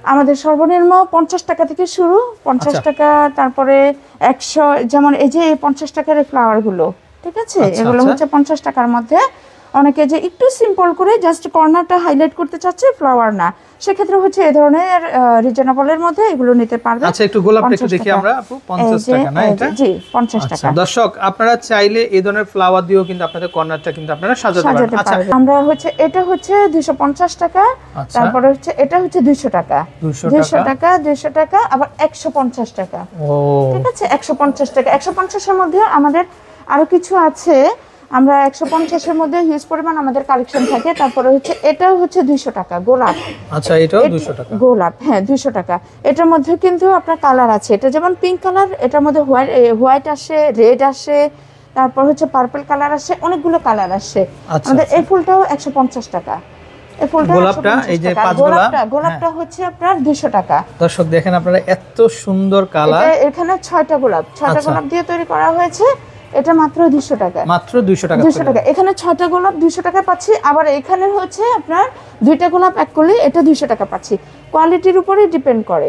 আমাদের সর্বনিম্ন 50 টাকা থেকে শুরু, 50 টাকা, তারপরে 100, যেমন এই যে 50 টাকার ফ্লাওয়ার গুলো, ঠিক আছে, এগুলো হচ্ছে 50 টাকার মধ্যে। অনেকে যে একটু সিম্পল করে জাস্ট কর্নারটা হাইলাইট করতে চাচ্ছে, ফ্লাওয়ার না, সেক্ষেত্রে হচ্ছে এই ধরনের রিজনেবলের মধ্যে এগুলো নিতে পারবে। আচ্ছা, একটু গোলাপটা একটু দেখি আমরা আপু। 50 টাকা না এটা? জি, 50 টাকা। দর্শক, আপনারা চাইলে এই ধরনের ফ্লাওয়ার দিয়েও কিন্তু আপনাদের কর্নারটা কিন্তু আপনারা সাজাতে পারবেন। আচ্ছা, আমরা হচ্ছে এটা হচ্ছে 250 টাকা, তারপরে হচ্ছে এটা হচ্ছে 200 টাকা, 200 টাকা, 200 টাকা, আবার 150 টাকা। ঠিক আছে, 150 টাকা। 150 এর মধ্যে আমাদের আরো কিছু আছে, আমরা 150 এর মধ্যে হিউজ পরিমাণ আমাদের কালেকশন থাকে। তারপরে হচ্ছে এটাও হচ্ছে 200 টাকা গোলাপ। আচ্ছা, এটাও 200 টাকা গোলাপ, হ্যাঁ 200 টাকা। এটার মধ্যে কিন্তু আপনার কালার আছে, এটা যেমন পিঙ্ক কালার, এটার মধ্যে হোয়াইট আসে, রেড আসে, তারপর হচ্ছে পার্পল কালার আসে, অনেকগুলো কালার আসে। আমাদের এই ফুলটাও 150 টাকা। এই ফুলটা গোলাপটা, এই যে গোলাপটা হচ্ছে আপনার 200 টাকা। দর্শক দেখেন আপনারা, এত সুন্দর কালার। এখানে 6টা গোলাপ দিয়ে তৈরি করা হয়েছে। এটা মাত্র 200 টাকা, মাত্র 200 টাকা। 200 টাকা। এখানে 6টা গোলাপ 200 টাকা পাচ্ছি। আবার এখানে হচ্ছে আপনার 2টা গোলাপ এক করলে এটা 200 টাকা পাচ্ছি। কোয়ালিটির উপরে ডিপেন্ড করে।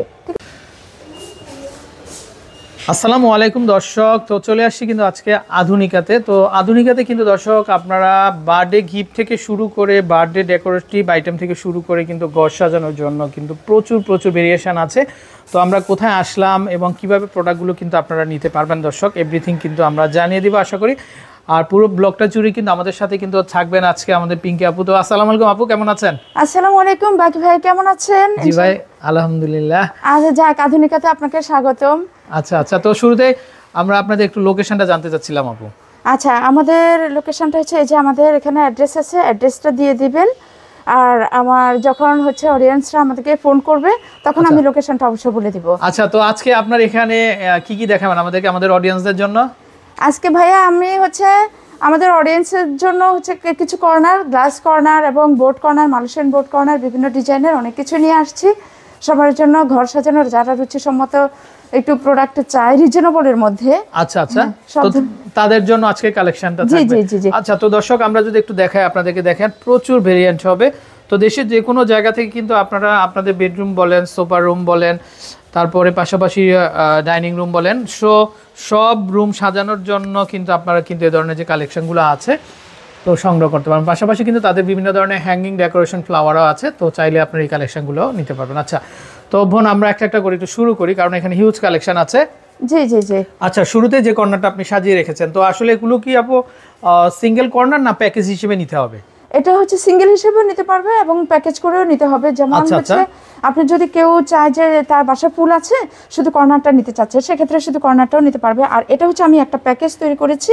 আসসালামু আলাইকুম দর্শক, তো চলে আসছি কিন্তু আজকে আধুনিকাতে। তো আধুনিকাতে কিন্তু দর্শক আপনারা বার্থডে গিফট থেকে শুরু করে বার্থডে ডেকোরেটিভ আইটেম থেকে শুরু করে কিন্তু ঘর সাজানোর জন্য কিন্তু প্রচুর ভেরিয়েশন আছে। তো আমরা কোথায় আসলাম এবং কিভাবে প্রোডাক্টগুলো কিন্তু আপনারা নিতে পারবেন দর্শক, এভরিথিং কিন্তু আমরা জানিয়ে দিব আশা করি। আর পুরো ব্লগটা জুড়ে কিন্তু আমাদের সাথে কিন্তু থাকবেন আজকে আমাদের পিঙ্কি আপু। তো আসসালামু আলাইকুম আপু, কেমন আছেন? আসসালামু আলাইকুম বাকি ভাই, কেমন আছেন? জি ভাই, আলহামদুলিল্লাহ। আচ্ছা, যাক, আধুনিকাতে আপনাকে স্বাগতম। আচ্ছা, তো শুরুতে আমরা আপনাদের একটু লোকেশনটা জানতে চাচ্ছিলাম আপু। আচ্ছা, আমাদের লোকেশনটা হচ্ছে এই যে আমাদের এখানে অ্যাড্রেস আছে, অ্যাড্রেসটা দিয়ে দিবেন। আর আমার যখন হচ্ছে অডিয়েন্সরা আমাদেরকে ফোন করবে তখন আমি লোকেশনটা অবশ্যই বলে দিব। আচ্ছা, তো আজকে আপনার এখানে কি দেখাবেন আমাদেরকে, আমাদের অডিয়েন্সদের জন্য? আজকে ভাইয়া আমি হচ্ছে আমাদের অডিয়েন্সের জন্য হচ্ছে কিছু কর্নার, গ্লাস কর্নার এবং board corner, Malaysian board corner, বিভিন্ন ডিজাইনের অনেক কিছু নিয়ে আসছি সবার জন্য। ঘর সাজানোর যারা রুচিসম্মত একটু প্রোডাক্ট চাই রিজনেবলের মধ্যে, আচ্ছা, তো তাদের জন্য আজকে কালেকশনটা থাকবে। জি। আচ্ছা, তো দর্শক আমরা যদি একটু দেখাই আপনাদেরকে, দেখেন প্রচুর ভেরিয়েন্ট হবে। তো দেশের যে কোনো জায়গা থেকে কিন্তু আপনারা আপনাদের বেডরুম বলেন, সোফা রুম বলেন, তারপরে পাশাপাশি ডাইনিং রুম বলেন, সব রুম সাজানোর জন্য কিন্তু আপনারা কিন্তু এই ধরনের যে কালেকশনগুলো আছে তো সংগ্রহ করতে পারবেন। পাশাপাশি কিন্তু তাদের বিভিন্ন ধরনের হ্যাঙ্গিং ডেকোরেশন ফ্লাওয়ারও আছে, তো চাইলে আপনারা এই কালেকশনগুলো নিতে পারবেন। আচ্ছা, তো বোন আমরা একটা করে একটু শুরু করি, কারণ এখানে হিউজ কালেকশন আছে। জি। আচ্ছা, শুরুতে যে কর্নারটা আপনি সাজিয়ে রেখেছেন, তো আসলে এগুলো কি আপু সিঙ্গেল কর্নার না প্যাকেজ হিসেবে নিতে হবে? এটা হচ্ছে সিঙ্গেল হিসেবেও নিতে পারবে এবং প্যাকেজ করেও নিতে হবে। যেমন হচ্ছে আপনি যদি কেউ চায় যে তার বাসায় ফুল আছে, শুধু কর্নারটা নিতে চাচ্ছে, সেক্ষেত্রে শুধু কর্নারটাও নিতে পারবে। আর এটা হচ্ছে আমি একটা প্যাকেজ তৈরি করেছি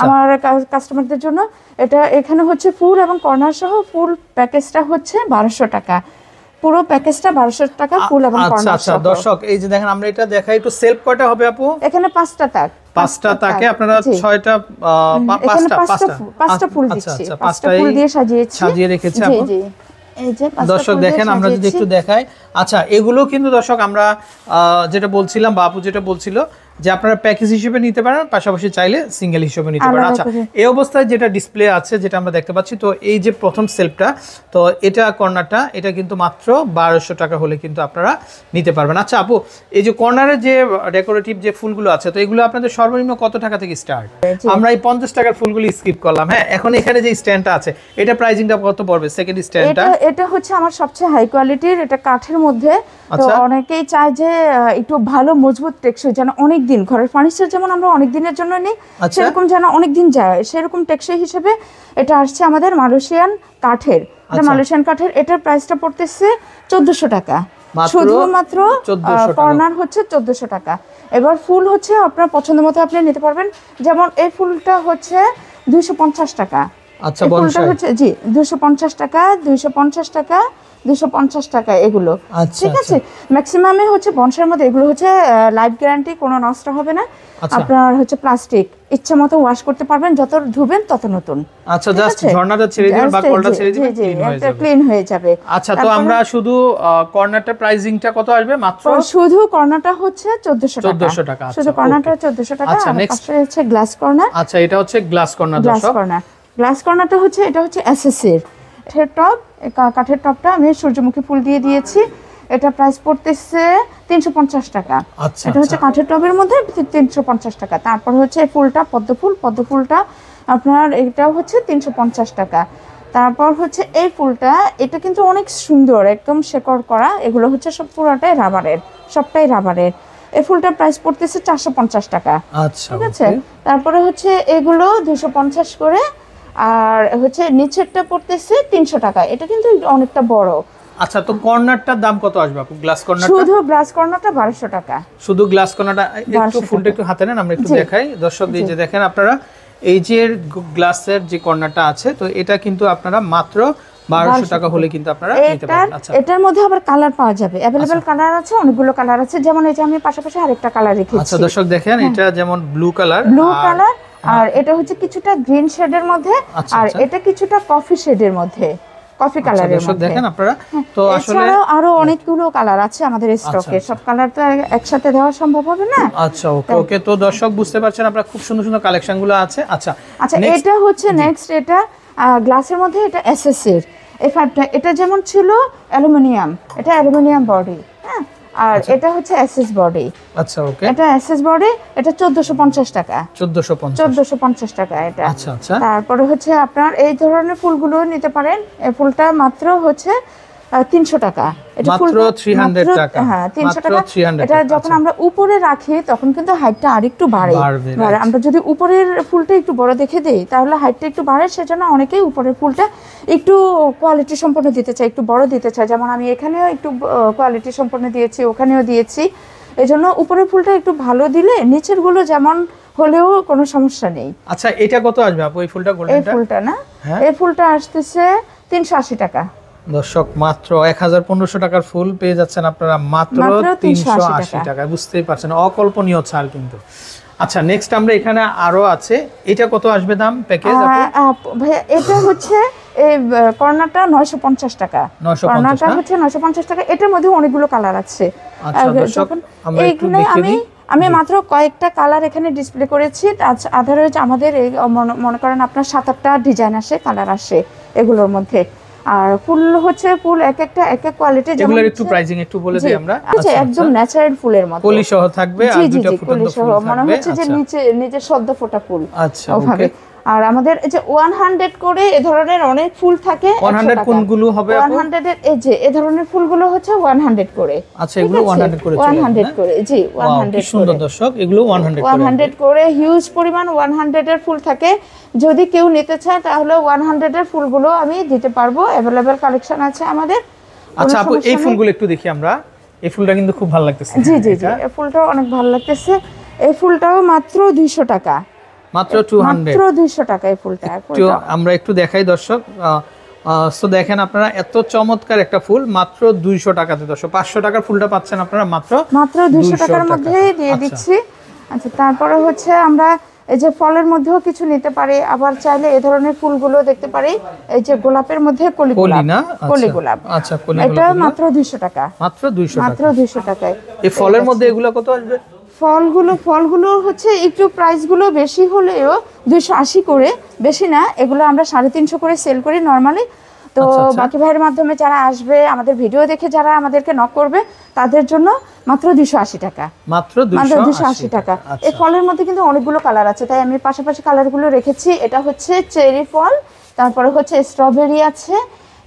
আমার কাস্টমারদের জন্য। এটা এখানে হচ্ছে ফুল এবং কর্নার সহ ফুল প্যাকেজটা হচ্ছে 1200 টাকা। পুরো প্যাকেজটা 1200 টাকা, ফুল এবং কর্নার। আচ্ছা দর্শক, এই যে দেখেন আমরা এটা দেখাই একটু। সেলফ কয়টা হবে আপু? এখানে 5টা তাক, 5টা তাকে আপনারা 6টা পাঁচটা ফুল দিচ্ছি, 5টা ফুল দিয়ে সাজিয়ে রেখেছি আপু। জি। এই যে দর্শক দেখেন, আমরা যদি একটু দেখাই। আচ্ছা, এগুলো কিন্তু দর্শক আমরা যেটা বলছিলাম, বাপু যেটা বলছিল যে আপনারা প্যাকেজ হিসেবে নিতে পারেন, পাশাপাশি চাইলে সিঙ্গেল হিসেবে নিতে পারেন। আচ্ছা, এই অবস্থায় যেটা ডিসপ্লে আছে, যেটা আমরা দেখতে পাচ্ছি, তো এই যে প্রথম সেলফটা, তো এটা কর্নারটা, এটা কিন্তু মাত্র 1200 টাকা হলে কিন্তু আপনারা নিতে পারবেন। আচ্ছা আপু, এই যে কর্নারের যে ডেকোরেটিভ যে ফুলগুলো আছে, তো এগুলো আপনাদের সর্বনিম্ন কত টাকা থেকে স্টার্ট? আমরা এই 50 টাকার ফুলগুলো স্কিপ করলাম। হ্যাঁ, এখন এখানে যে স্ট্যান্ডটা আছে, এটা প্রাইসিংটা কত পড়বে? সেকেন্ড স্ট্যান্ডটা এটা হচ্ছে আমার সবচেয়ে হাই কোয়ালিটির, এটা কাঠের মধ্যে। তো অনেকেই চায় যে একটু ভালো মজবুত টেকসই, যেন অনেক দিন, ঘরের ফার্নিচার যেমন আমরা অনেক দিনের জন্য নিই, সেরকম যেন অনেক দিন যায়, সেরকম টেকসই হিসেবে এটা আসছে আমাদের মালয়েশিয়ান কাঠের। এটা মালয়েশিয়ান কাঠের, এটার প্রাইসটা পড়তেছে 1400 টাকা শুধুমাত্র। কর্নার হচ্ছে 1400 টাকা। এবার ফুল হচ্ছে আপনার পছন্দ মতো আপনি নিতে পারবেন। যেমন এই ফুলটা হচ্ছে 250 টাকা। আচ্ছা, ফুলটা হচ্ছে 250 টাকা, 250 টাকা, 250 টাকা এগুলো। ঠিক আছে, ম্যাক্সিমামে হচ্ছে বনসাইয়ের মধ্যে এগুলো হচ্ছে লাইফ গ্যারান্টি, কোনো নষ্ট হবে না। আপনার হচ্ছে প্লাস্টিক, ইচ্ছা মতো ওয়াশ করতে পারবেন, যত ধুবেন তত নতুন। আচ্ছা, জাস্ট ঝর্ণাটা ছেড়ে দিবেন বা কলটা ছেড়ে দিবেন, ক্লিন হয়ে যাবে। আচ্ছা, তো আমরা শুধু কর্নারটা প্রাইসিংটা কত আসবে? মাত্র শুধু কর্নারটা হচ্ছে 1400 টাকা। শুধু কর্নারটা 1400 টাকা। আচ্ছা, নেক্সট হচ্ছে গ্লাস কর্নার। আচ্ছা, এটা হচ্ছে গ্লাস কর্নার। গ্লাস কর্নারটা হচ্ছে, এটা হচ্ছে এসএসএর টপ, কাঠের টপটা আমি সূর্যমুখী ফুল দিয়ে দিয়েছি। এটা প্রাইস পড়তেছে 350 টাকা। আচ্ছা, এটা হচ্ছে কাঠের টবের মধ্যে 350 টাকা। তারপর হচ্ছে এই ফুলটা পদ্ম ফুলটা আপনার এটাও হচ্ছে 350 টাকা। তারপর হচ্ছে এই ফুলটা, এটা কিন্তু অনেক সুন্দর, একদম শেকড় করা, এগুলো হচ্ছে সব পুরোটাই রাবারের, সবটাই রাবারের। এই ফুলটার প্রাইস পড়তেছে 450 টাকা। আচ্ছা, ঠিক আছে। তারপরে হচ্ছে এগুলো 250 করে, আর হচ্ছে নিচেরটা পড়তেছে 300 টাকা। এটা কিন্তু অনেকটা বড়। আচ্ছা, তো কর্নারটার দাম কত আসবে আপু? গ্লাস কর্নারটা, শুধু গ্লাস কর্নারটা 1200 টাকা। শুধু গ্লাস কর্নারটা। একটু ফুলটা একটু হাতে নেন, আমরা একটু দেখাই দর্শক। এই যে দেখেন আপনারা, এই যে গ্লাসের যে কর্নারটা আছে, তো এটা কিন্তু আপনারা মাত্র 1200 টাকা হলে কিন্তু আপনারা নিতে পারবেন। আচ্ছা, এটার মধ্যে আবার কালার পাওয়া যাবে, अवेलेबल কালার আছে, অনেকগুলো কালার আছে। যেমন এই যে আমি পাশাপাশি আরেকটা কালার রেখেছি। আচ্ছা দর্শক দেখেন, এটা যেমন ব্লু কালার, আর এটা হচ্ছে কিছুটা গ্রিন শেডের মধ্যে, আর এটা কিছুটা কফি শেডের মধ্যে, কফি কালারের মধ্যে দেখেন আপনারা। তো আসলে আরো অনেকগুলো কালার আছে আমাদের স্টকে, সব কালার তো একসাথে দেওয়া সম্ভব হবে না। আচ্ছা, ওকে ওকে। তো দর্শক বুঝতে পারছেন আপনারা, খুব সুন্দর সুন্দর কালেকশনগুলো আছে। আচ্ছা আচ্ছা, এটা হচ্ছে নেক্সট, এটা গ্লাসের মধ্যে, এটা এসএস এর এই ফাইভটা। এটা যেমন ছিল অ্যালুমিনিয়াম, এটা অ্যালুমিনিয়াম বডি, হ্যাঁ, আর এটা হচ্ছে এসএস বডি। আচ্ছা, ওকে। এটা এসএস বডি, এটা 1450 টাকা। 1450 টাকা এটা। আচ্ছা আচ্ছা। তারপরে হচ্ছে আপনার এই ধরনের ফুলগুলো নিতে পারেন। এই ফুলটা মাত্র হচ্ছে 300 টাকা। এটা মাত্র 300 টাকা। হ্যাঁ, 300 টাকা। এটা যখন আমরা উপরে রাখি তখন কিন্তু হাইটটা আরেকটু বাড়ে। আমরা যদি উপরের ফুলটা একটু বড় দেখে দেই তাহলে হাইটটা একটু বাড়ে। সেজন্য অনেকেই উপরের ফুলটা একটু কোয়ালিটি সম্পন্ন দিতে চায়, একটু বড় দিতে চায়। যেমন আমি এখানেও একটু কোয়ালিটি সম্পন্ন দিয়েছি, ওখানেও দিয়েছি। এজন্য উপরের ফুলটা একটু ভালো দিলে নিচের গুলো যেমন হলেও কোনো সমস্যা নেই। আচ্ছা, এটা কত আসবে আপু এই ফুলটা? এই ফুলটা না, এই ফুলটা আসতেছে 380 টাকা। দর্শক মাত্র 1500 টাকার ফুল পেয়ে যাচ্ছেন আপনারা মাত্র 380 টাকায়। বুঝতেই পারছেন, অকল্পনীয় ছাড় কিন্তু। আচ্ছা, নেক্সট আমরা এখানে আরো আছে, এটা কত আসবে দাম প্যাকেজ আপু? ভাইয়া এটা হচ্ছে এই কর্নারটা 950 টাকা। কর্নারটা হচ্ছে 950 টাকা। এটার মধ্যে অনেকগুলো কালার আছে। আচ্ছা দর্শক, আমরা একটু দেখে নিই। আমি মাত্র কয়েকটা কালার এখানে ডিসপ্লে করেছি। আদারওয়াইজ আমাদের মনে করেন আপনার 7-8টা ডিজাইন আসে, কালার আসে এগুলোর মধ্যে। আর ফুল হচ্ছে ফুল এক একটা এক এক কোয়ালিটি। যেমন একটু প্রাইসিং একটু বলে দিই আমরা। আচ্ছা, একদম ন্যাচারাল ফুলের মতো কলি সহ থাকবে, আর দুটো ফুটন্ত ফুল থাকবে। মনে হচ্ছে যে নিচে সদ্য ফোটা ফুল। আচ্ছা, ওকে। আর আমাদের এই যে 100 করে এই ধরনের অনেক ফুল থাকে। 100 কোনগুলো হবে আপু? 100 এর এই যে এই ধরনের ফুলগুলো হচ্ছে 100 করে। আচ্ছা, এগুলো 100 করে চলে 100 করে, জি 100 করে। সুন্দর দর্শক, এগুলো 100 করে হিউজ পরিমাণ 100 এর ফুল থাকে। যদি কেউ নিতে চায় তাহলে 100 এর ফুলগুলো আমি দিতে পারবো, अवेलेबल কালেকশন আছে আমাদের। আচ্ছা আপু, এই ফুলগুলো একটু দেখি আমরা। এই ফুলটা কিন্তু খুব ভালো লাগতেছে। জি জি জি, এই ফুলটাও অনেক ভালো লাগতেছে। এই ফুলটাও মাত্র 200 টাকা। মাত্র 200 টাকা এই ফুলটা। আমরা একটু দেখাই দর্শক। সো দেখেন আপনারা, এত চমৎকার একটা ফুল মাত্র 200 টাকাতে। দর্শক 500 টাকার ফুলটা পাচ্ছেন আপনারা মাত্র 200 টাকার মধ্যেই দিয়ে দিচ্ছি। আচ্ছা, তারপরে হচ্ছে আমরা এই যে ফলের মধ্যেও কিছু নিতে পারি, আবার চাইলে এই ধরনের ফুলগুলো দেখতে পারি। এই যে গোলাপের মধ্যে কলি গোলাপ। আচ্ছা, কলি গোলাপ, এটা মাত্র 200 টাকা। মাত্র 200 টাকায়। এই ফলের মধ্যে এগুলো কত আসবে? ফলগুলো হচ্ছে একটু প্রাইসগুলো বেশি হলেও 280 করে, বেশি না। এগুলো আমরা 350 করে সেল করি নরমালি। তো বাকি ভাইয়ের মাধ্যমে যারা আসবে, আমাদের ভিডিও দেখে যারা আমাদেরকে নক করবে, তাদের জন্য মাত্র 280 টাকা। মাত্র 280 টাকা। এই ফলের মধ্যে কিন্তু অনেকগুলো কালার আছে, তাই আমি পাশাপাশি কালারগুলো রেখেছি। এটা হচ্ছে চেরি ফল, তারপরে হচ্ছে স্ট্রবেরি আছে।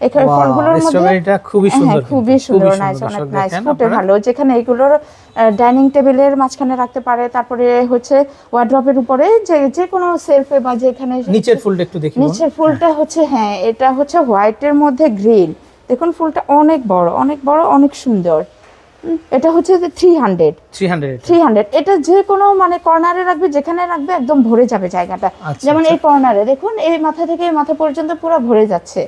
এখানে ফলগুলোর মধ্যে স্ট্রবেরিটা খুবই সুন্দর, খুবই সুন্দর, নাইস, অনেক নাইস, ফুটে ভালো। যেখানে এগুলোর ডাইনিং টেবিলের মাঝখানে রাখতে পারে, তারপরে হচ্ছে ওয়ার্ড্রপের উপরে, যে কোনো সেলফে বা যেখানে। নিচের ফুলটা একটু দেখি। নিচের ফুলটা হচ্ছে, হ্যাঁ, এটা হচ্ছে হোয়াইটের মধ্যে গ্রিন। দেখুন ফুলটা অনেক বড়, অনেক সুন্দর। এটা হচ্ছে 300। এটা যে কোনো মানে কর্নারে রাখবে, যেখানে রাখবে একদম ভরে যাবে জায়গাটা। যেমন এই কর্নারে দেখুন, এই মাথা থেকে এই মাথা পর্যন্ত পুরো ভরে যাচ্ছে।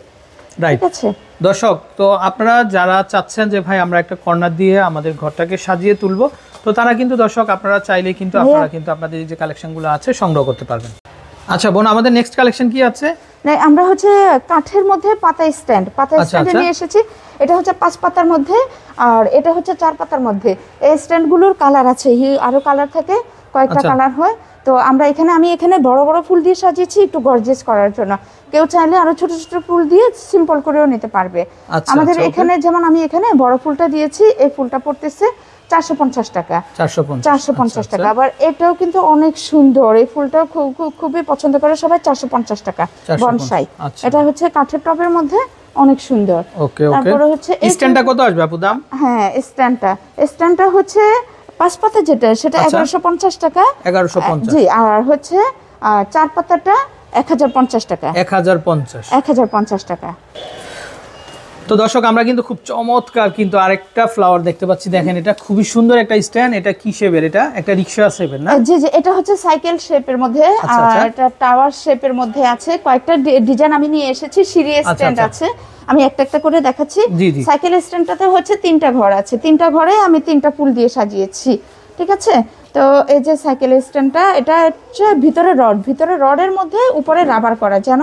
ঠিক আছে দর্শক, তো আপনারা যারা চাচ্ছেন যে ভাই আমরা একটা কর্নার দিয়ে আমাদের ঘরটাকে সাজিয়ে তুলবো, তো তারা কিন্তু দর্শক আপনারা চাইলে কিন্তু আপনারা কিন্তু আপনাদের যে কালেকশনগুলো আছে সংগ্রহ করতে পারবেন। আচ্ছা বোন, আমাদের নেক্সট কালেকশন কি আছে? আমরা হচ্ছে কাঠের মধ্যে পাতা স্ট্যান্ড নিয়ে এসেছি। এটা হচ্ছে 5 পাতার মধ্যে, আর এটা হচ্ছে 4 পাতার মধ্যে। এই স্ট্যান্ডগুলোর কালার আছে, আরো কালার থাকে, কয়েকটা কালার হয়। তো আমি এখানে বড় বড় ফুল দিয়ে সাজিয়েছি একটু গর্জিয়াস করার জন্য। কেউ চাইলে আরো ছোট ছোট ফুল দিয়ে সিম্পল করেও নিতে পারবে। আমাদের এখানে যেমন আমি এখানে বড় ফুলটা দিয়েছি, এই ফুলটা পড়তেছে 450 টাকা। 450 টাকা। আবার এটাও কিন্তু অনেক সুন্দর, এই ফুলটা খুবই পছন্দ করে সবাই। 450 টাকা বনসাই। এটা হচ্ছে কাঠের টবের মধ্যে, অনেক সুন্দর। তারপরে হচ্ছে স্ট্যান্ডটা কত আসবে আপু দাম? হ্যাঁ, স্ট্যান্ডটা হচ্ছে 5 পাতা যেটা, সেটা 1150 টাকা। 1150 জি। আর হচ্ছে 4 পাতাটা 1050 টাকা। 1050 টাকা। তো দর্শক আমরা কিন্তু খুব চমৎকার কিন্তু আরেকটা ফ্লাওয়ার দেখতে পাচ্ছি। দেখেন এটা খুবই সুন্দর একটা স্ট্যান্ড। এটা কি শেপের? এটা একটা রিকশা শেপের না? জি জি, এটা হচ্ছে সাইকেল শেপের মধ্যে, আর এটা টাওয়ার শেপের মধ্যে আছে। কয়েকটা ডিজাইন আমি নিয়ে এসেছি। সিঁড়ি স্ট্যান্ড আছে, আমি একটা একটা করে দেখাচ্ছি। সাইকেল স্ট্যান্ডটাতে হচ্ছে 3টা ঘর আছে, 3টা ঘরে আমি 3টা ফুল দিয়ে সাজিয়েছি। ঠিক আছে। তো এই যে সাইকেল স্ট্যান্ডটা, এটা হচ্ছে ভিতরে রডের মধ্যে উপরে রাবার করা, যেন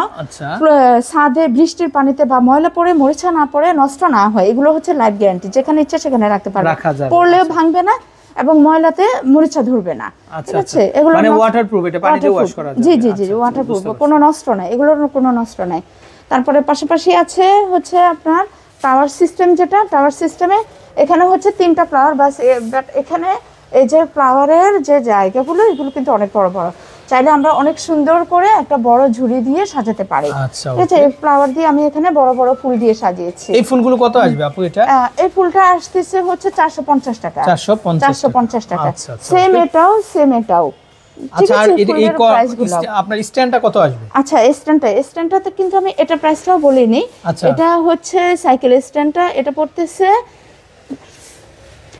ছাদে বৃষ্টির পানিতে বা ময়লা পড়ে মরিচা না পড়ে নষ্ট না হয়। এগুলো হচ্ছে লাইফ গ্যারান্টি, যেখানে ইচ্ছা সেখানে রাখতে পারবে, পড়লেও ভাঙবে না এবং ময়লাতে মরিচা ধরবে না। ঠিক আছে। এগুলো মানে ওয়াটারপ্রুফ, এটা পানিতে ওয়াশ করা যায়। জি জি জি, ওয়াটারপ্রুফ, কোনো নষ্ট নাই, এগুলোর কোনো নষ্ট নাই। তারপরে পাশাপাশি আছে হচ্ছে আপনার টাওয়ার সিস্টেম, যেটা টাওয়ার সিস্টেমে এখানে হচ্ছে 3টা ফ্লাওয়ার বাস। বাট এখানে এই যে ফ্লাওয়ারের যে জায়গাগুলো, এগুলো কিন্তু অনেক বড় বড়, চাইলে আমরা অনেক সুন্দর করে একটা বড় ঝুড়ি দিয়ে সাজাতে পারি। ঠিক আছে। এই ফ্লাওয়ার দিয়ে আমি এখানে বড় বড় ফুল দিয়ে সাজিয়েছি। এই ফুলগুলো কত আসবে আপু? এটা এই ফুলটা আসতেছে হচ্ছে 450 টাকা। 450 টাকা। সেম এটাও। আচ্ছা, আর এই আপনার স্ট্যান্ডটা কত আসবে? আচ্ছা, স্ট্যান্ডটাতে কিন্তু আমি এটা প্রাইসটাও বলিনি। এটা হচ্ছে সাইকেল স্ট্যান্ডটা, এটা পড়তেছে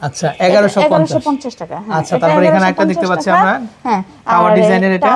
আচ্ছা 1150 টাকা। আচ্ছা, তারপর এখানে একটা দেখতে পাচ্ছি আমরা। হ্যাঁ, টাওয়ার ডিজাইনের। এটা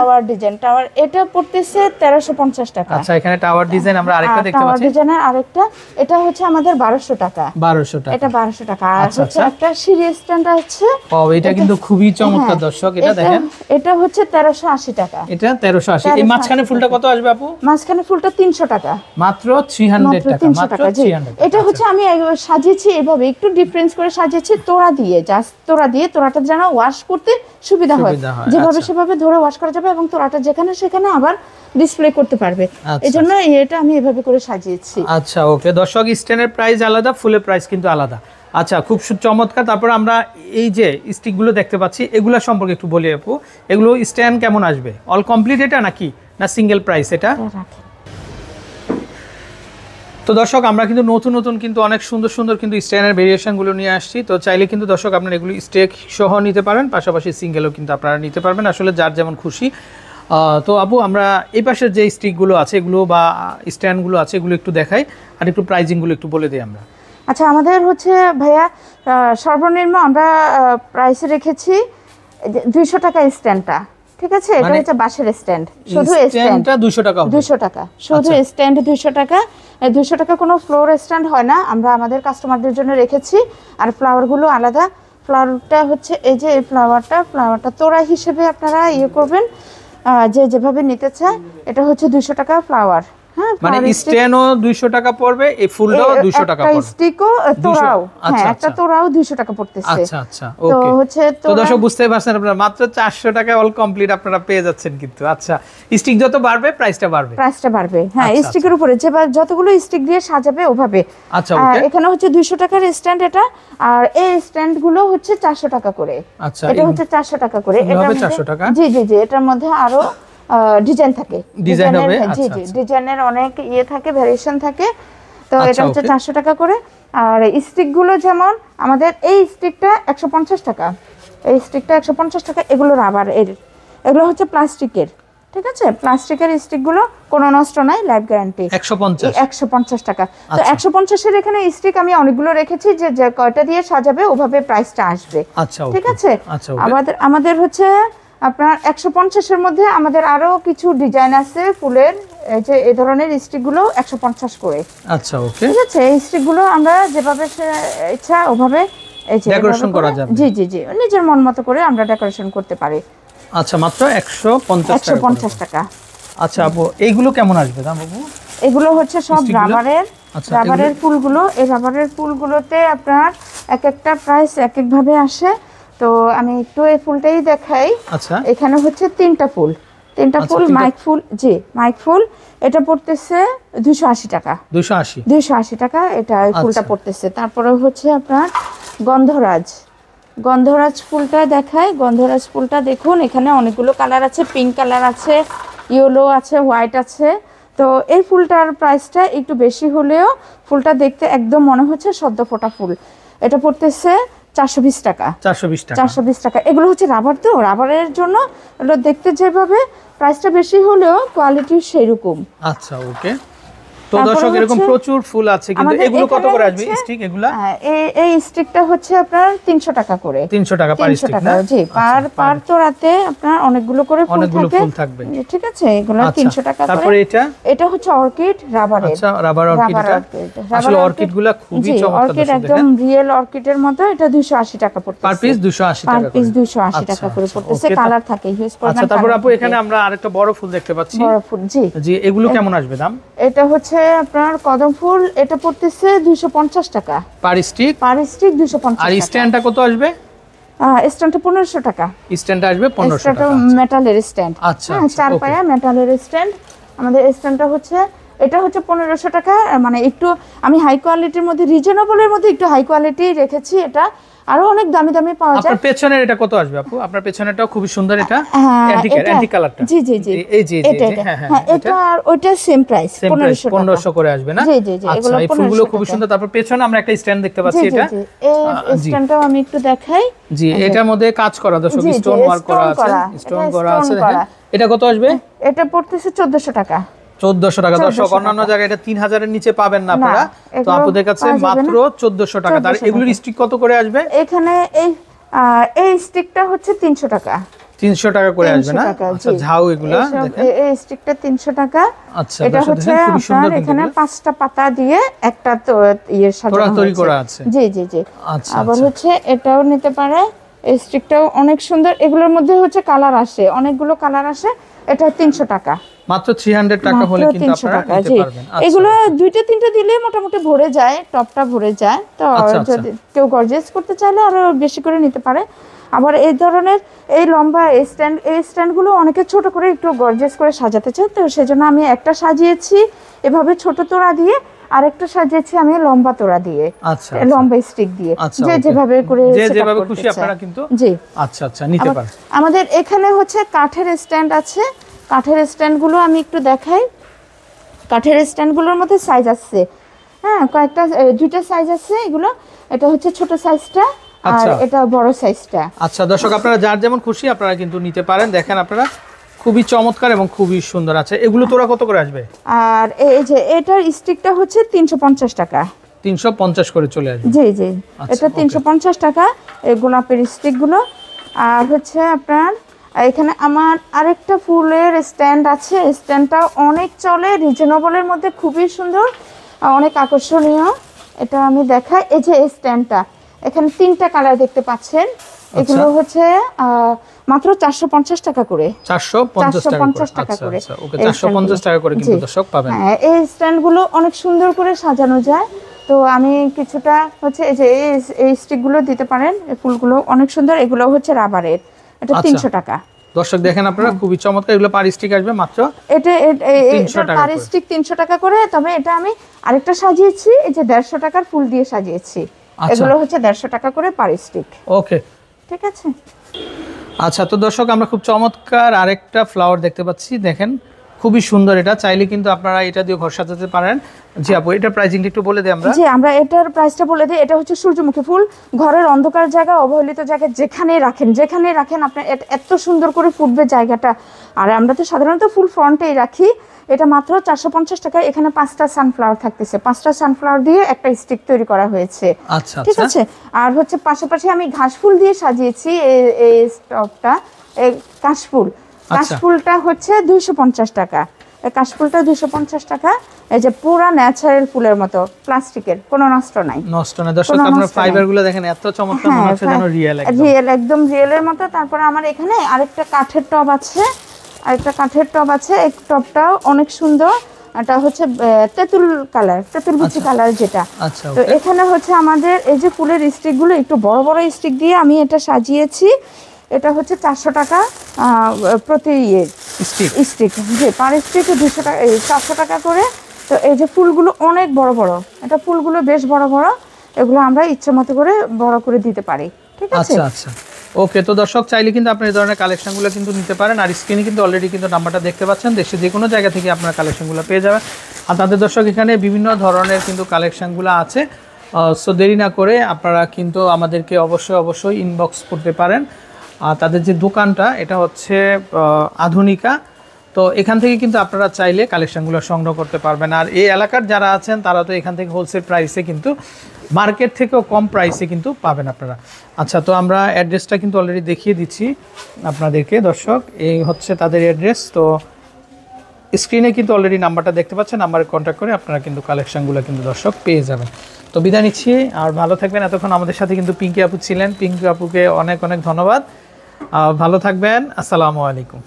টাওয়ার এটা পড়তেছে 1350 টাকা। আচ্ছা, এখানে টাওয়ার ডিজাইন আমরা আরেকটা দেখতে পাচ্ছি। টাওয়ার ডিজাইনের আরেকটা, এটা হচ্ছে আমাদের 1200 টাকা। 1200 টাকা, এটা 1200 টাকা। আর হচ্ছে একটা সিঁড়ি স্ট্যান্ড আছে। ও, এটা কিন্তু খুবই চমৎকার দর্শক। এটা দেখেন, এটা হচ্ছে 1380 টাকা। এটা 1380। এই মাঝখানে ফুলটা কত আসবে আপু? মাঝখানে ফুলটা 300 টাকা। মাত্র 300 টাকা। মাত্র 300। এটা হচ্ছে আমি সাজিয়েছি এভাবে, একটু ডিফারেন্স করে সাজিয়েছি তোড়া দিয়ে। জাস্ট তোড়া দিয়ে, তোড়াটা যেন ওয়াশ করতে সুবিধা হয়, যেভাবে সেভাবে ধরে ওয়াশ করা যাবে এবং তোড়াটা যেখানে সেখানে আবার ডিসপ্লে করতে পারবে। এজন্য এটা আমি এভাবে করে সাজিয়েছি। আচ্ছা, ওকে দর্শক, স্ট্যান্ডের প্রাইস আলাদা, ফুলের প্রাইস কিন্তু আলাদা। আচ্ছা, খুব চমৎকার। তারপর আমরা এই যে স্টিকগুলো দেখতে পাচ্ছি, এগুলো সম্পর্কে একটু বলি আপু। এগুলো স্ট্যান্ড কেমন আসবে? অল কমপ্লিট এটা নাকি না সিঙ্গেল প্রাইস এটা? তো দর্শক আমরা কিন্তু নতুন কিন্তু অনেক সুন্দর কিন্তু স্ট্যান্ডের ভেরিয়েশনগুলো নিয়ে আসছি। তো চাইলে কিন্তু দর্শক আপনারা এগুলো স্টেক সহ নিতে পারেন, পাশাপাশি সিঙ্গেলও কিন্তু আপনারা নিতে পারবেন, আসলে যার যেমন খুশি। তো আপু আমরা এই পাশের যে স্টিকগুলো আছে এগুলো বা স্ট্যান্ডগুলো আছে এগুলো একটু দেখাই, আর একটু প্রাইজিংগুলো একটু বলে দিই আমরা। আচ্ছা, আমাদের হচ্ছে ভাইয়া সর্বনিম্ন আমরা প্রাইসে রেখেছি 200 টাকা স্ট্যান্ডটা। ঠিক আছে। এটা হচ্ছে বাঁশের স্ট্যান্ড, শুধু স্ট্যান্ডটা 200 টাকা। 200 টাকা শুধু স্ট্যান্ড, 200 টাকা। 200 টাকা কোনো ফ্লোর স্ট্যান্ড হয় না, আমরা আমাদের কাস্টমারদের জন্য রেখেছি। আর ফ্লাওয়ারগুলো আলাদা। ফ্লাওয়ারটা হচ্ছে এই যে এই ফ্লাওয়ারটা তোড়া হিসেবে আপনারা করবেন, যেভাবে নিতে চায়। এটা হচ্ছে 200 টাকা ফ্লাওয়ার। হ্যাঁ, মানে স্ট্যান্ডও 200 টাকা পড়বে, এই ফুলটাও 200 টাকা পড়বে। একটা স্টিকও তোড়াও, হ্যাঁ, একটা তোড়াও 200 টাকা পড়তেছে। আচ্ছা, ওকে। তো দর্শক বুঝতেই পারছেন আপনারা, মাত্র 400 টাকায় অল কমপ্লিট আপনারা পেয়ে যাচ্ছেন কিন্তু। আচ্ছা, স্টিক যত বাড়বে প্রাইসটা বাড়বে। হ্যাঁ, স্টিকের উপরে যতগুলো স্টিক দিয়ে সাজাবে ওভাবে। আচ্ছা, ওকে। এখানে হচ্ছে 200 টাকার স্ট্যান্ড এটা, আর এই স্ট্যান্ডগুলো হচ্ছে 400 টাকা করে। আচ্ছা, এটা হচ্ছে 400 টাকা করে। এটা 400 টাকা। জি জি জি, এটার মধ্যে আরো ডিজাইন থাকে, ডিজাইনের অনেক থাকে, ভ্যারিয়েশন থাকে। তো এটা হচ্ছে 400 টাকা করে। আর স্টিকগুলো যেমন আমাদের এই স্টিকটা 150 টাকা, এই স্টিকটা 150 টাকা। এগুলো রাবার এগুলো হচ্ছে প্লাস্টিকের। ঠিক আছে। প্লাস্টিকের স্টিকগুলো কোনো নষ্ট নাই, লাইফ গ্যারান্টি। 150 টাকা। তো 150-এর এখানে স্টিক আমি অনেকগুলো রেখেছি, যে কয়টা দিয়ে সাজাবে ওভাবে প্রাইসটা আসবে। ঠিক আছে। আমাদের হচ্ছে আপনার 150-এর মধ্যে আমাদের আরো কিছু ডিজাইন আছে ফুলের, যে এই ধরনের স্টিকগুলো 150 করে। আচ্ছা, ওকে। ঠিক আছে। এই স্টিকগুলো আমরা যেভাবে ইচ্ছা ওভাবে ডেকোরেশন করা যাবে। জি জি জি, নিজের মন মতো করে আমরা ডেকোরেশন করতে পারি। আচ্ছা, মাত্র 150 টাকা। আচ্ছা আপু, এইগুলো কেমন আসবে দাম আপু? এগুলো হচ্ছে সব রাবারের ফুলগুলো। এই রাবারের ফুলগুলোতে আপনার এক একটা প্রাইস এক এক ভাবে আসে। তো আমি একটু এই ফুলটাই দেখাই। আচ্ছা, এখানে হচ্ছে তিনটা ফুল মাইক ফুল, জি মাইক ফুল। এটা পড়তেছে 280 টাকা। 280 টাকা এটা ফুলটা পড়তেছে। তারপরে হচ্ছে আপনার গন্ধরাজ ফুলটা দেখাই। গন্ধরাজ ফুলটা দেখুন, এখানে অনেকগুলো কালার আছে, পিঙ্ক কালার আছে, ইয়েলো আছে, হোয়াইট আছে। তো এই ফুলটার প্রাইসটা একটু বেশি হলেও ফুলটা দেখতে একদম মনে হচ্ছে সদ্য ফোটা ফুল। এটা পড়তেছে 420 টাকা। 420 টাকা। এগুলো হচ্ছে রাবার, তো রাবারের জন্য এগুলো দেখতে যেভাবে প্রাইসটা বেশি হলেও কোয়ালিটি সেইরকম। আচ্ছা, ওকে। তো দর্শক এরকম প্রচুর ফুল আছে, কিন্তু এগুলো কত করে আসবে স্টিক? এগুলা এই স্টিকটা হচ্ছে আপনার 300 টাকা করে। 300 টাকা পার স্টিক না? জি, পার তো রাতে আপনার অনেকগুলো করে ফুল থাকবে। ঠিক আছে, এগুলো 300 টাকা করে। তারপরে এটা হচ্ছে অর্কিড রাবারের। আচ্ছা, রাবার অর্কিড। আসলে অর্কিডগুলা খুবই চমৎকার। অর্কিড একদম রিয়েল অর্কিডের মতো। এটা 280 টাকা পড়তেছে। পার পিস 280 টাকা করে। পার পিস 280 টাকা করে পড়তেছে। কালার থাকে হিউজ পরিমাণ। আচ্ছা, তারপর আপু এখানে আমরা আরেকটা বড় ফুল দেখতে পাচ্ছি। বড় ফুল, জি জি। এগুলো কেমন আসবে দাম? এটা হচ্ছে আপনার কদম ফুল। এটা পড়তেছে 250 টাকা পার স্টিক। 250 টাকা। আর স্ট্যান্ডটা কত আসবে? স্ট্যান্ডটা 1500 টাকা। স্ট্যান্ডটা আসবে 1500 টাকা। মেটালের স্ট্যান্ড। আচ্ছা, 4 পায়া মেটালের স্ট্যান্ড। আমাদের স্ট্যান্ডটা হচ্ছে, এটা হচ্ছে 1500 টাকা। মানে একটু আমি হাই কোয়ালিটির মধ্যে, রিজনেবলের মধ্যে একটু হাই কোয়ালিটি রেখেছি। এটা আরো অনেক দামি দামি পাওয়া যায়। আপনার পেছনের এটা কত আসবে আপু? আপনার পেছনেরটাও খুব সুন্দর। এটা অ্যান্টিক কালারটা। জি জি জি, এই জি জি, হ্যাঁ এটা আর ওইটা সেম প্রাইস 1500 করে আসবে না? জি জি জি, এগুলো এই ফুলগুলো খুব সুন্দর। তারপর পেছনে আমরা একটা স্ট্যান্ড দেখতে পাচ্ছি। এটা এই স্ট্যান্ডটাও আমি একটু দেখাই। জি, এটার মধ্যে কাজ করা, দর্শক স্টোন ওয়ার্ক করা আছে। স্টোন করা আছে। এটা কত আসবে? এটা পড়তেছে 1400 টাকা। 1400 টাকা। দর্শক অন্যান্য জায়গায় এটা 3000 এর নিচে পাবেন না আপনারা, তো আপুদের কাছে মাত্র 1400 টাকা। তার এগুলোর স্টিক কত করে আসবে? এখানে এই স্টিকটা হচ্ছে 300 টাকা। 300 টাকা করে আসবে না? আচ্ছা, ঝাউ এগুলা দেখেন, এই স্টিকটা 300 টাকা। আচ্ছা, এটা হচ্ছে খুব সুন্দর। এখানে 5টা পাতা দিয়ে একটা তো সাজানো তৈরি করা আছে। জি জি জি। আচ্ছা, আবার হচ্ছে এটাও নিতে পারে। এই স্টিকটাও অনেক সুন্দর। এগুলোর মধ্যে হচ্ছে কালার আসে, অনেকগুলো কালার আসে। এটা 300 টাকা। মাত্র 300 টাকা হলে কিন্তু আপনারা নিতে পারবেন। এগুলো 2টা 3টা দিলে মোটামুটি ভরে যায়, টপটা ভরে যায়। তো যদি কেউ গর্জিয়াস করতে চাইলে আরো বেশি করে নিতে পারে। আবার এই ধরনের এই লম্বা এই স্ট্যান্ডগুলো অনেকে ছোট করে একটু গর্জিয়াস করে সাজাতে চায়, তো সেজন্য আমি একটা সাজিয়েছি এভাবে ছোট তোড়া দিয়ে, আরেকটা সাজিয়েছি আমি লম্বা তোড়া দিয়ে। আচ্ছা, লম্বা স্টিক দিয়ে। যে যেভাবে করে যেভাবে খুশি আপনারা কিন্তু। জি, আচ্ছা আচ্ছা, নিতে পারেন। আমাদের এখানে হচ্ছে কাঠের স্ট্যান্ড আছে। কাঠের স্ট্যান্ডগুলো আমি একটু দেখাই। কাঠের স্ট্যান্ডগুলোর মধ্যে সাইজ আছে, হ্যাঁ কয়েকটা, 2টা সাইজ আছে। এগুলো এটা হচ্ছে ছোট সাইজটা, আর এটা বড় সাইজটা। আচ্ছা দর্শক, আপনারা যার যেমন খুশি আপনারা কিন্তু নিতে পারেন। দেখেন আপনারা খুবই চমৎকার এবং খুবই সুন্দর আছে। এগুলো তোরা কত করে আসবে? আর এই যে এটার স্টিকটা হচ্ছে 350 টাকা। 350 করে চলে আসবে। জি জি, এটা 350 টাকা এই গোলাপের স্টিকগুলো। আর হচ্ছে আপনার এখানে আমার আরেকটা ফুলের স্ট্যান্ড আছে। স্ট্যান্ডটা অনেক চলে, রিজনেবলের মধ্যে খুবই সুন্দর, অনেক আকর্ষণীয়। এটা আমি দেখাই। এই যে এই স্ট্যান্ডটা, এখানে 3টা কালার দেখতে পাচ্ছেন। এগুলো হচ্ছে মাত্র 450 টাকা করে। 450 টাকা করে। ওকে, 450 টাকা করে কিন্তু দর্শক পাবেন। হ্যাঁ, এই স্ট্যান্ডগুলো অনেক সুন্দর করে সাজানো যায়। তো আমি কিছুটা হচ্ছে এই যে এই স্টিকগুলো দিতে পারেন। এই ফুলগুলো অনেক সুন্দর। এগুলো হচ্ছে রাবারের। এটা 300 টাকা। দর্শক দেখেন আপনারা খুবই চমৎকার। এগুলো পার স্টিক আসবে মাত্র এটা পার স্টিক 300 টাকা করে। তবে এটা আমি আরেকটা সাজিয়েছি, এই যে 150 টাকার ফুল দিয়ে সাজিয়েছি। এগুলো হচ্ছে 150 টাকা করে পার স্টিক। ওকে, ঠিক আছে। আচ্ছা, তো দর্শক আমরা খুব চমৎকার আরেকটা ফ্লাওয়ার দেখতে পাচ্ছি। দেখেন খুবই সুন্দর। এটা চাইলে কিন্তু আপনারা এটা দিয়ে ঘর সাজাতে পারেন। জি আপু, এটা প্রাইসিংটা একটু বলে দিই আমরা। জি, আমরা এটার প্রাইসটা বলে দিই। এটা হচ্ছে সূর্যমুখী ফুল। ঘরের অন্ধকার জায়গা, অবহেলিত জায়গা যেখানে রাখেন আপনার এত সুন্দর করে ফুটবে জায়গাটা। আর আমরা তো সাধারণত ফুল ফ্রন্টেই রাখি। এটা মাত্র 450 টাকা। এখানে 5টা সানফ্লাওয়ার থাকতেছে। 5টা সানফ্লাওয়ার দিয়ে একটা স্টিক তৈরি করা হয়েছে। আচ্ছা, ঠিক আছে। আর হচ্ছে পাশাপাশি আমি ঘাস ফুল দিয়ে সাজিয়েছি এই স্টকটা। এই কাশফুলটা হচ্ছে 250 টাকা। এই কাশফুলটা 250 টাকা। এই যে পুরো ন্যাচারাল ফুলের মতো, প্লাস্টিকের, কোনো নষ্ট নাই। দর্শক আপনারা ফাইবারগুলো দেখেন এত চমৎকার, মনে হচ্ছে যেন রিয়েল একদম রিয়েলের মতো। তারপরে আমার এখানে আরেকটা কাঠের টব আছে। এই টবটাও অনেক সুন্দর। এটা হচ্ছে তেঁতুল কালার, তেঁতুল বিচি কালার যেটা। আচ্ছা, তো এখানে হচ্ছে আমাদের এই যে ফুলের স্টিকগুলো একটু বড় বড় স্টিক দিয়ে আমি এটা সাজিয়েছি। এটা হচ্ছে 400 টাকা প্রতি স্টিক, জি পার স্টিক 200 টাকা 400 টাকা করে। তো এই যে ফুলগুলো অনেক বড় বড়, এটা ফুলগুলো বেশ বড় বড়, এগুলো আমরা ইচ্ছে মতো করে বড় করে দিতে পারি, ঠিক আছে? আচ্ছা আচ্ছা, ওকে। তো দর্শক চাইলে কিন্তু আপনার এই ধরনের কালেকশনগুলো কিন্তু নিতে পারেন। আর স্ক্রিনে কিন্তু অলরেডি কিন্তু নাম্বারটা দেখতে পাচ্ছেন, দেশে যে কোনো জায়গা থেকে আপনারা কালেকশনগুলো পেয়ে যাবেন। আর তাদের দর্শক এখানে বিভিন্ন ধরনের কিন্তু কালেকশনগুলো আছে। সো দেরি না করে আপনারা কিন্তু আমাদেরকে অবশ্যই ইনবক্স করতে পারেন। আর তাদের যে দোকানটা এটা হচ্ছে আধুনিকা, তো এখান থেকে কিন্তু আপনারা চাইলে কালেকশনগুলো সংগ্রহ করতে পারবেন। আর এই এলাকার যারা আছেন তারা তো এখান থেকে হোলসেল প্রাইসে কিন্তু মার্কেট থেকেও কম প্রাইসে কিন্তু পাবেন আপনারা। আচ্ছা, তো আমরা অ্যাড্রেসটা কিন্তু অলরেডি দেখিয়ে দিচ্ছি আপনাদেরকে দর্শক, এই হচ্ছে তাদের অ্যাড্রেস। তো স্ক্রিনে কিন্তু অলরেডি নাম্বারটা দেখতে পাচ্ছেন, নাম্বারে কন্ট্যাক্ট করে আপনারা কিন্তু কালেকশনগুলো কিন্তু দর্শক পেয়ে যাবেন। তো বিদায় নিচ্ছি, আর ভালো থাকবেন। এতক্ষণ আমাদের সাথে কিন্তু পিঙ্কি আপু ছিলেন, পিঙ্কি আপুকে অনেক অনেক ধন্যবাদ। ভালো থাকবেন, আসসালামু আলাইকুম।